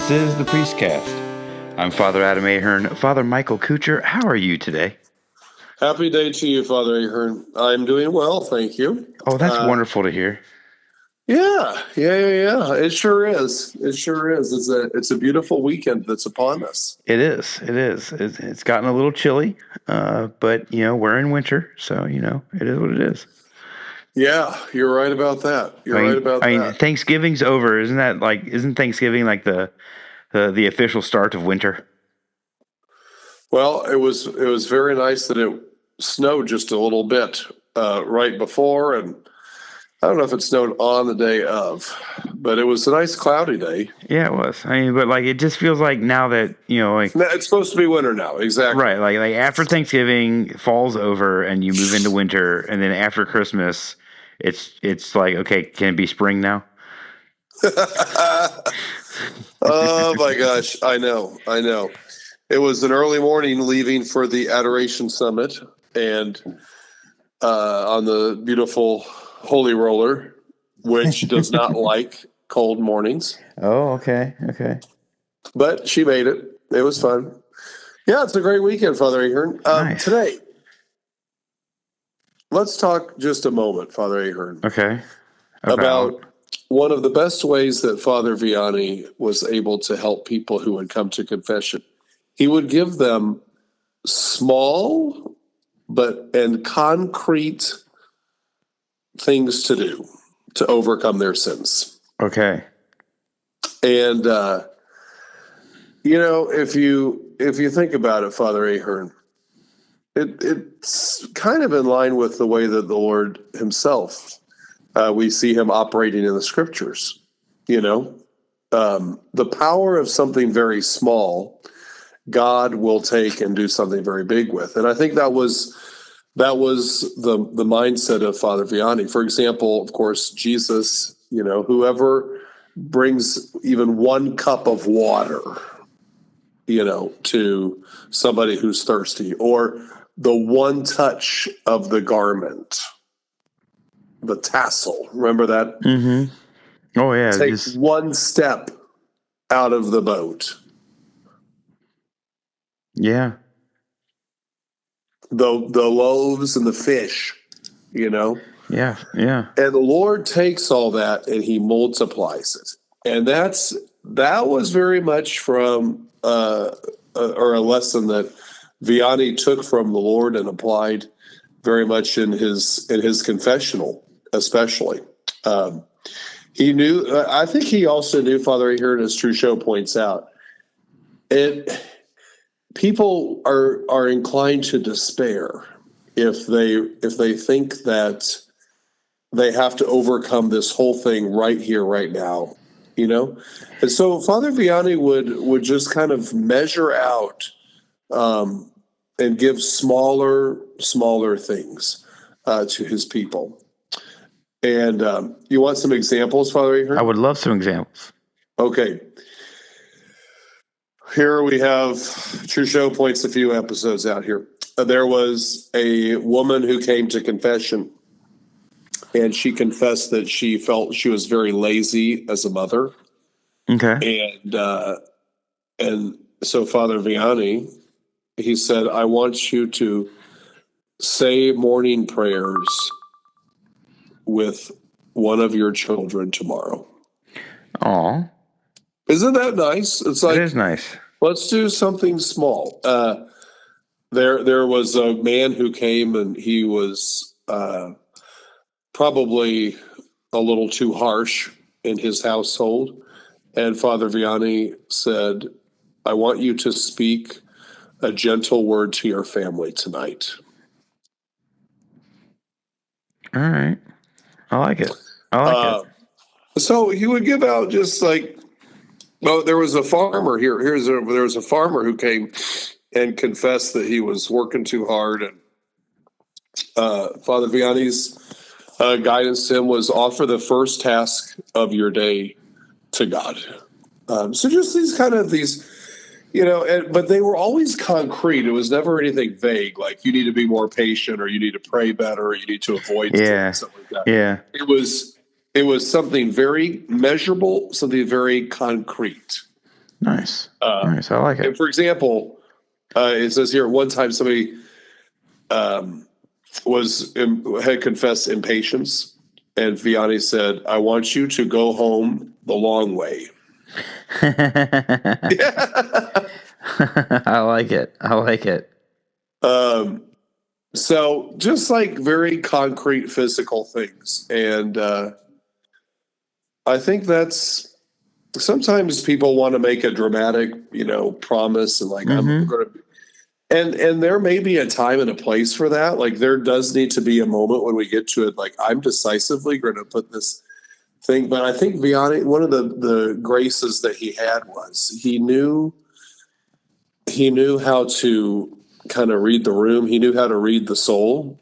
This is the Priestcast. I'm Father Adam Ahern. Father Michael Kuchar, how are you today? Happy day to you, Father Ahern. I'm doing well, thank you. Oh, that's wonderful to hear. Yeah. It sure is. It's a beautiful weekend that's upon us. It is. It's gotten a little chilly, but we're in winter, so it is what it is. Yeah, you're right about that. I mean, Thanksgiving's over, isn't Thanksgiving like the official start of winter? Well, it was very nice that it snowed just a little bit right before, and I don't know if it snowed on the day of, but it was a nice cloudy day. Yeah, it was. I mean, but it just feels like now that it's supposed to be winter now. Exactly. Right, like after Thanksgiving fall's over and you move into winter, and then after Christmas, it's like, okay, can it be spring now? Oh my gosh, I know. It was an early morning leaving for the Adoration Summit, and on the beautiful Holy Roller, which does not like cold mornings. Oh, okay. But she made it. It was fun. Yeah, it's a great weekend, Father Ahern. Nice. Today, let's talk just a moment, Father Ahern. Okay. About one of the best ways that Father Vianney was able to help people who would come to confession. He would give them small and concrete things to do to overcome their sins. Okay. And if you think about it, Father Ahern, it's kind of in line with the way that the Lord himself, we see him operating in the scriptures. The power of something very small, God will take and do something very big with. And I think that was the mindset of Father Vianney. For example, of course, Jesus, whoever brings even one cup of water, to somebody who's thirsty, or the one touch of the garment, the tassel, remember that? Mm-hmm. Oh, yeah. Take one step out of the boat. Yeah. The loaves and the fish, Yeah. And the Lord takes all that and he multiplies it. And that was very much from or a lesson that Vianney took from the Lord and applied very much in his confessional, especially. He knew. I think he also knew, Father Ahern, as Trochu points out, people are inclined to despair if they think that they have to overcome this whole thing right here, right now, And so Father Vianney would just kind of measure out and give smaller things to his people. And you want some examples, Father Ahern? I would love some examples. Okay. Here we have, Trochu points a few episodes out here. There was a woman who came to confession, and she confessed that she felt she was very lazy as a mother. Okay. And so Father Vianney, he said, I want you to say morning prayers with one of your children tomorrow. Aw. Isn't that nice? It's like, it is nice. Let's do something small. There was a man who came, and he was probably a little too harsh in his household. And Father Vianney said, I want you to speak a gentle word to your family tonight. All right. I like it. So he would give out just like, there was a farmer here. There was a farmer who came and confessed that he was working too hard. And Father Vianney's guidance to him was offer the first task of your day to God. So just these, but they were always concrete. It was never anything vague, like you need to be more patient, or you need to pray better, or you need to avoid something like that. Yeah. It was something very measurable, something very concrete. Nice. Uh, Nice. I like and it. for example, it says here one time somebody um, had confessed impatience, and Vianney said, "I want you to go home the long way." I like it. I like it. um, so just like very concrete physical things, and I think that's sometimes people want to make a dramatic, promise and like I'm Mm-hmm. going to. And there may be a time and a place for that. Like there does need to be a moment when we get to it. Like I'm decisively going to put this thing. But I think Vianney, one of the graces that he had was he knew how to kind of read the room. He knew how to read the soul,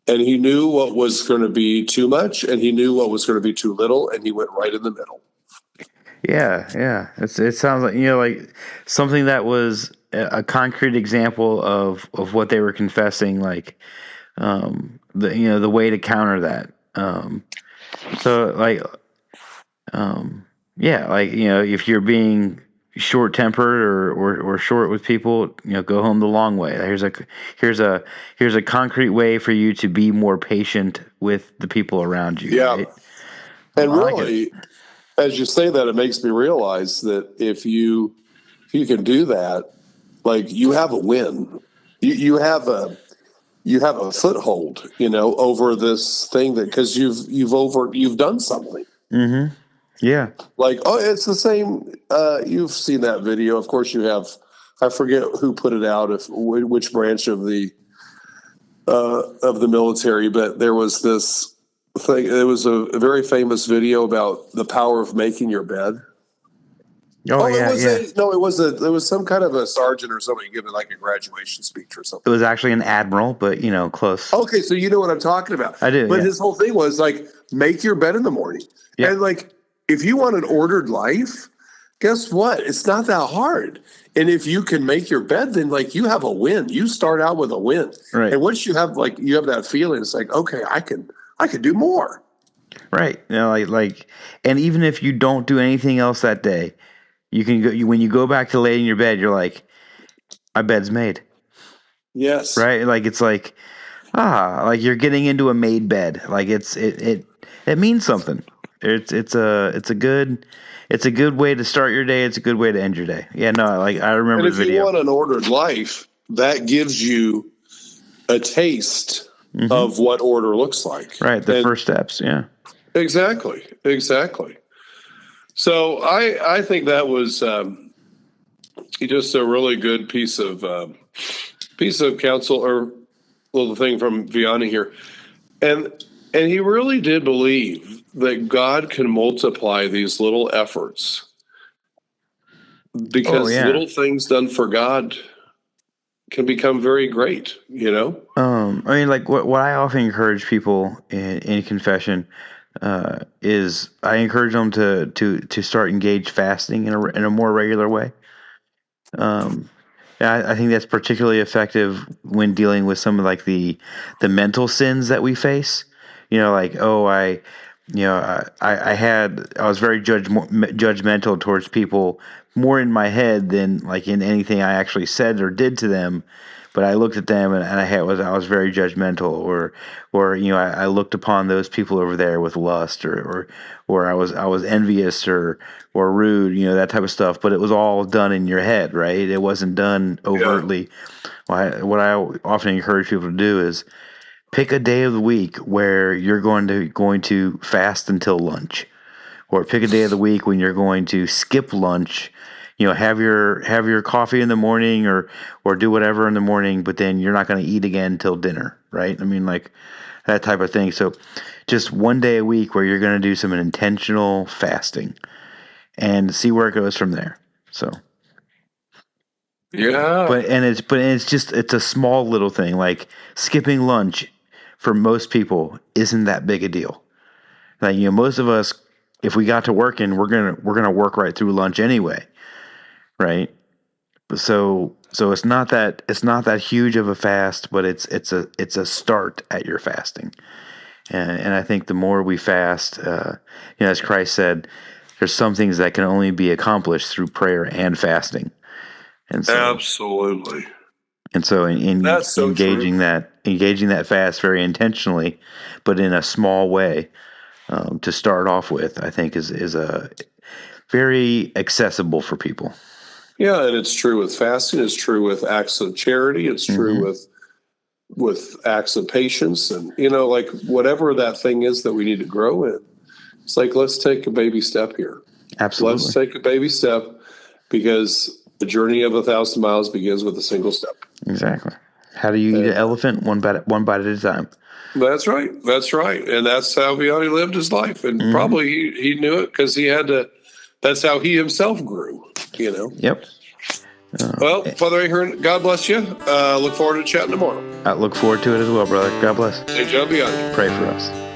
and he knew what was going to be too much, and he knew what was going to be too little, and he went right in the middle. Yeah, yeah. It sounds like like something that was a concrete example of what they were confessing, like the way to counter that. So like yeah, like if you're being short tempered or short with people, go home the long way. Here's a here's a concrete way for you to be more patient with the people around you, Yeah, right? and I like it. really, as you say that, it makes me realize that if you can do that, like you have a win. You have a foothold, over this thing that because you've done something. Mm-hmm. Yeah. Like, oh, it's the same. You've seen that video, of course. You have. I forget who put it out, if which branch of the military, but there was this thing. It was a very famous video about the power of making your bed. Oh Oh, it yeah, was yeah. it was some kind of a sergeant or somebody giving like a graduation speech or It something. was actually an admiral, but close. Okay, so you know what I'm talking about. I do, But yeah. his whole thing was like, make your bed in the morning. And Yep. like, if you want an ordered life, guess what? It's not that hard. And if you can make your bed, then like you have a win. You start out with a win. Right. And once you have that feeling, it's like, okay, I can do more. Right. And even if you don't do anything else that day, you can when you go back to lay in your bed, you're like, my bed's made. Yes. Right? Like it's like you're getting into a made bed. Like it means something. It's a good way to start your day. It's a good way to end your day. Yeah, no, I And remember the if you video. want an ordered life, that gives you a taste Mm-hmm. of what order looks like. Right, the And first steps. Yeah. exactly. So I think that was just a really good piece of counsel or little thing from Vianney here, and he really did believe that God can multiply these little efforts Oh because yeah. little things done for God can become very great. I mean, like what I often encourage people in confession is I encourage them to start engage fasting in a more regular way. Um, I think that's particularly effective when dealing with some of like the mental sins that we face. Like I was very judgmental towards people more in my head than like in anything I actually said or did to them. But I looked at them and I was very judgmental, or I looked upon those people over there with lust, or I was envious or rude, that type of stuff. But it was all done in your head, right? It wasn't done Yeah, overtly. What I often encourage people to do is pick a day of the week where you're going to fast until lunch, or pick a day of the week when you're going to skip lunch. Have your coffee in the morning, or do whatever in the morning, but then you're not going to eat again till dinner, right? I mean, like that type of thing. So, just one day a week where you're going to do some intentional fasting and see where it goes from there. So, yeah, but it's a small little thing, like skipping lunch for most people isn't that big a deal. Like most of us, if we got to working, we're gonna work right through lunch anyway, right? So it's not that huge of a fast, but it's a start at your fasting, and I think the more we fast, as Christ said, there's some things that can only be accomplished through prayer and fasting. And so, Absolutely. and so in That's so engaging true. that fast very intentionally, but in a small way, to start off with, I think is a very accessible for people. Yeah, and it's true with fasting. It's true with acts of charity. It's true Mm-hmm. with acts of patience, and like whatever that thing is that we need to grow in. It's like, let's take a baby step here. Absolutely. Let's take a baby step, because the journey of 1,000 miles begins with a single step. Exactly. How do you eat an elephant? One bite at a time. That's right. That's right. And that's how Vianney lived his life. And probably he knew it because he had to. That's how he himself grew, Yep. Well, Father Ahern, God bless you. Look forward to chatting tomorrow. I look forward to it as well, brother. God bless. Hey, John Vianney. Pray for us.